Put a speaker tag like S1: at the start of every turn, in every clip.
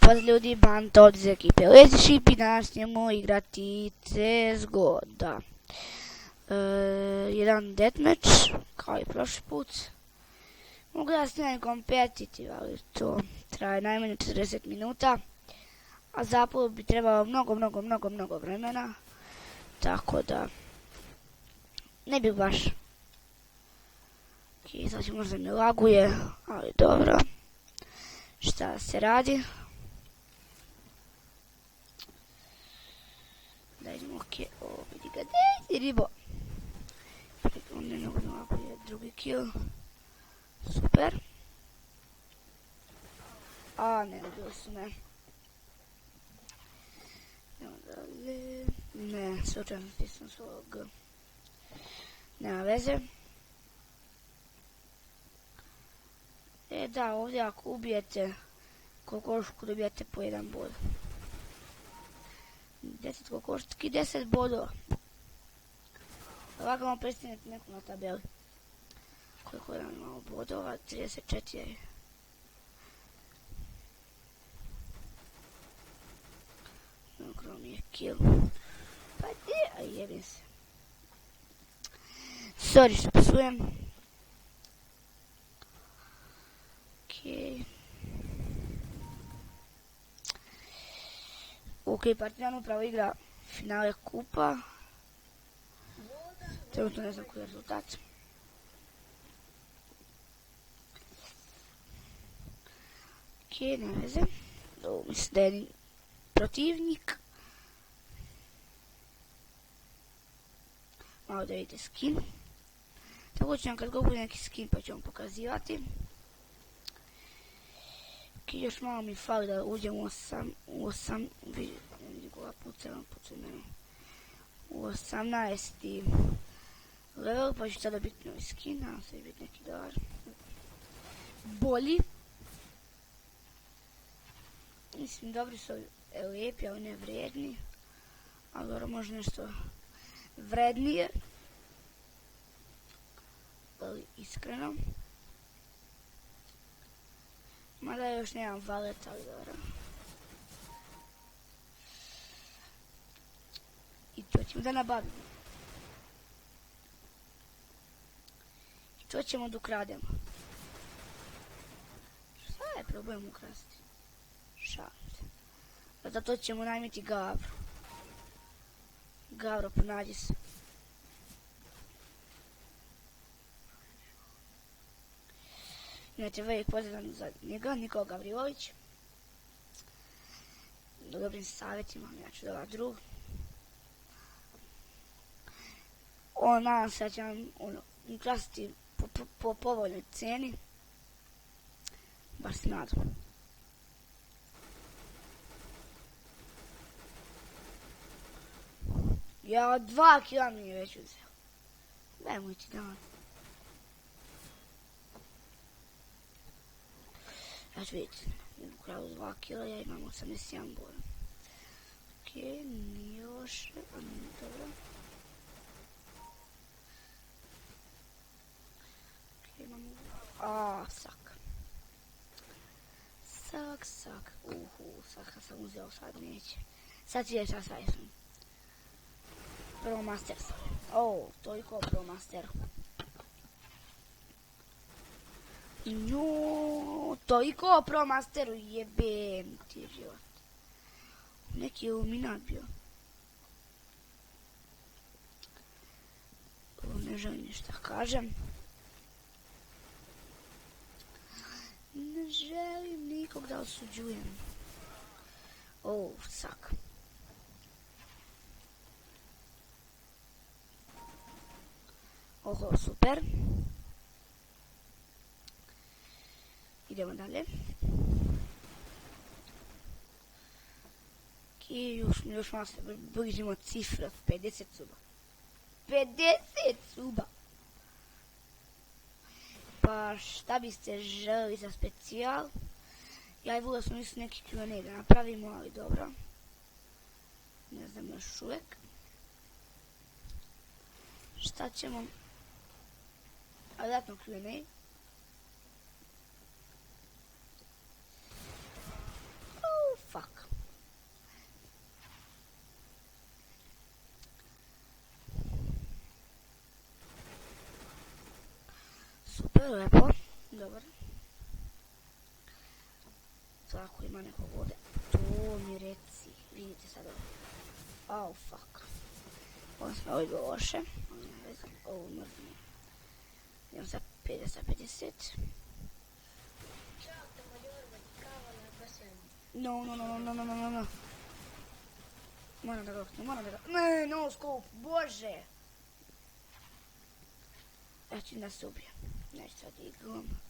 S1: Pozdrav ljudi, Banta od iz ekipe Lazy Sheep i danas ćemo igrati CSGO, da. Jedan deathmatch, kao i prošli put. Mogu da snimam kompetitiv, ali to traje najmanje 40 minuta. A zapravo bi trebalo mnogo vremena. Tako da, ne bih baš. Ok, sad će možda mi laguje, ali dobro. Šta se radi? Da idemo, ok, vidi ga, desi ribo. On ne mnogo laguje, drugi kill. Super. A, ne, ubili su me. Ne, slučajno stisam svog. Nema veze. Da, ovdje ako ubijete kokošku dobijete po 1 bod. 10 kokoški, 10 bodova. Ovako vam predstaviti neku na tabeli. Koliko je imamo bodova? 34. Okro mi je kill. Pa gdje? A jebim se. Sorry što psujem. Ok, Partizan upravo igra finale kupa. Trenutno ne znam koji je rezultat. Ok, ne veze. Mislim da je protivnik. Malo da vidite skin. Tako ću vam kad god bude neki skin pa ću vam pokazivati. Ok, još malo mi fali da uđem u 8, vidi koga pucam mene. U 18. level, pa ću sada biti novi skin, nadam se biti neki dobar. Bolji. Mislim, dobri su lijepi, ali ne vrijedni. Ali dobro, možda nešto vrednije. Ali iskreno. Mada još nemam valet, ali dobro. I to ćemo da nabavimo. I to ćemo da ukrademo. Šta je problem ukrasti? Šalim se. Zato ćemo najmiti Gavru. Gavro, pronađi se. Imate velik pozdrav za njega, Nikola Gavrilović. Do dobrim savjetima, ja ću da drug. Nadam se da će vam ukrasiti po povoljnoj cijeni. Bar se nadam. Ja 2 kila mi je već uzeo. Nemoj ti dan. Ja ću vidjeti, ukrao 2 kila, ja imam 81 bod. Ok, nije loše, a nije dobro. Ok, imamo... sak. Sak. Saka sam uzeo, sad neće. Sad će šta sad jesam. Pro master sam. Toliko pro master. Toliko pro masteru, jebem ti život. Neki iluminat bio. Ne želim ništa kažem. Ne želim nikog da osuđujem. Sak. Super. Idemo dalje. Ok, još malo se bližimo cifre od 50 suba. 50 suba! Pa šta biste želeli za specijal? Ja i Vula smo mislili neki Q&A da napravimo, ali dobro. Ne znam još uvijek. Šta ćemo? Ali datno Q&A. Super, lepo. Dobar. Tako, ima neko vode. To mi reci. Vidite sad ovo. Oh, fuck. Odnosno, ovo je bilo loše. Ovo mrzimo. Idemo sa 50. No. Moram da ga Ne, no scope, bože! Ja ću da se ubijem. Neću sad igram.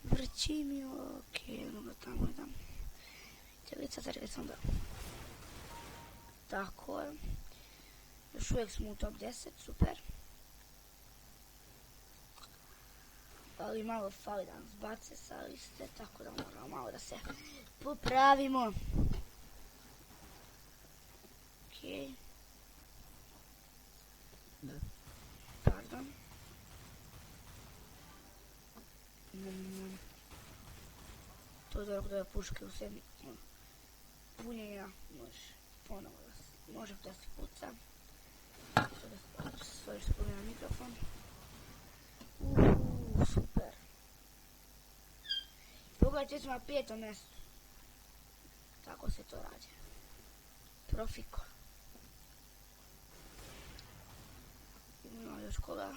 S1: Vrći mi, okej, ono ga tamo idem. Celica, sad sam da. Tako je. Još uvijek smo u top 10, super. Ali malo fali da nas bace sa liste, tako da moramo malo da se popravimo. Okej. Pardon. To je dobro da je puške u sebi punjenja, može da se puca. Stojiš spomenuo mikrofon. Super. Pogledajte smo na 5. mjestu. Tako se to radi. Profiko. Imamo još koga.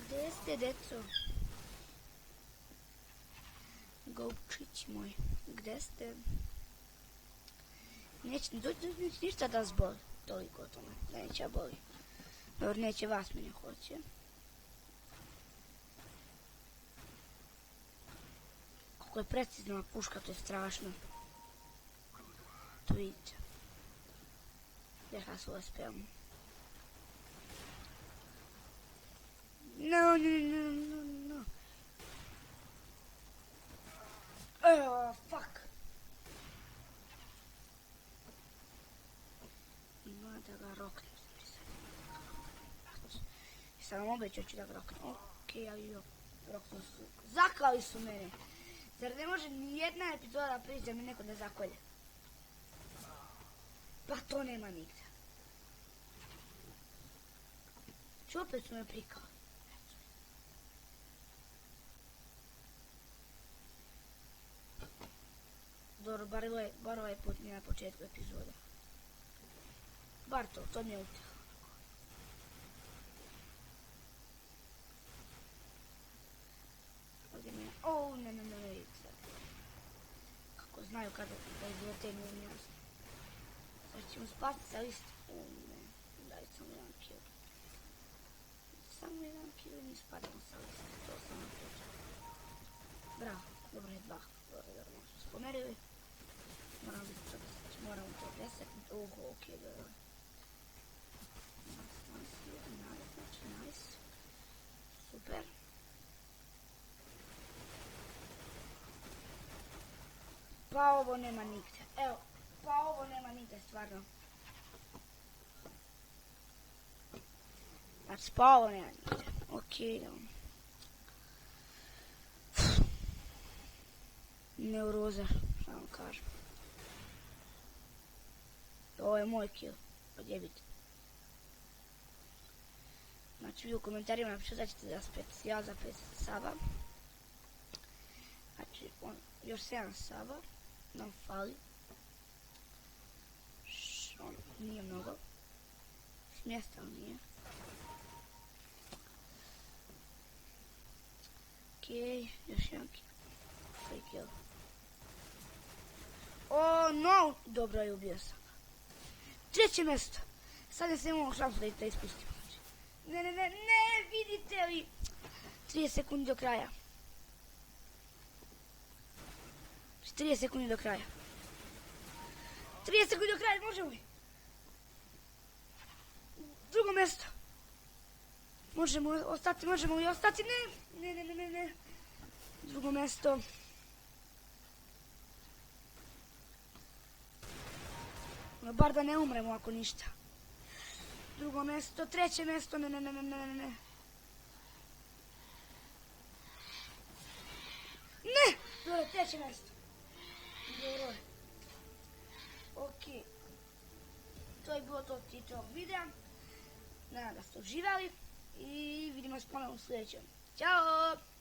S1: Gdje ste, deco? Govčić moj. Gdje ste? Neće ništa da vas boli. Toliko o tome. Neće boli. Dobro, neće vas, mene hoće. Kako je precizna puška, to je strašno. To vidite. Neka se uspijemo. No. Fuck. Ima da ga roknem. Sam vam obećao ću da ga roknem. Okej, ali roknem su. Zaklali su mene. Zar ne može ni jedna epizoda prići da mi neko ne zakolje? Pa to nema nigde. Ču opet su me prikali. Dobro, bar ovaj put nije na početku epizoda. Bar to mi je utjelo. Ne, kako znaju kada izlete mi je jasno. Sad ćemo spasiti sa liste. Ne, daj samo jedan kill. Samo jedan kill i mi spadamo sa liste. To sam napričao. Bravo, dobro je 2. Dobro smo spomerili. Moramo to 10. Okej, dobro. Nice. Super. Pa ovo nema nigde. Evo, pa ovo nema nigde, stvarno. Znači, pa ovo nema nigde. Okej, idemo. Neuroza, šta vam kažem. Ovo je moj kill. Odjebite. Znači, vi u komentarima napišete da ćete za specijal za 50 saba. Znači, još 7 saba nam fali. Nije mnogo. Smjesta nije. Okej, još jedan kill. Free kill. Oh no! Dobro je, ubio sam. 3. mjesto. Sad ne se imamo šansu da ispustimo. Ne, vidite li? 30 sekundi do kraja. 30 sekundi do kraja. 30 sekundi do kraja, možemo li? 2. mjesto. Možemo li ostati? Ne. 2. mjesto. Bar da ne umremo ako ništa. 2. mjesto, 3. mjesto, ne. Ne! Dobro, 3. mjesto. Dobro. Okej. To je bilo to titog videa. Nadam da ste uživali. I vidimo se ponovno u sljedećem. Ćao!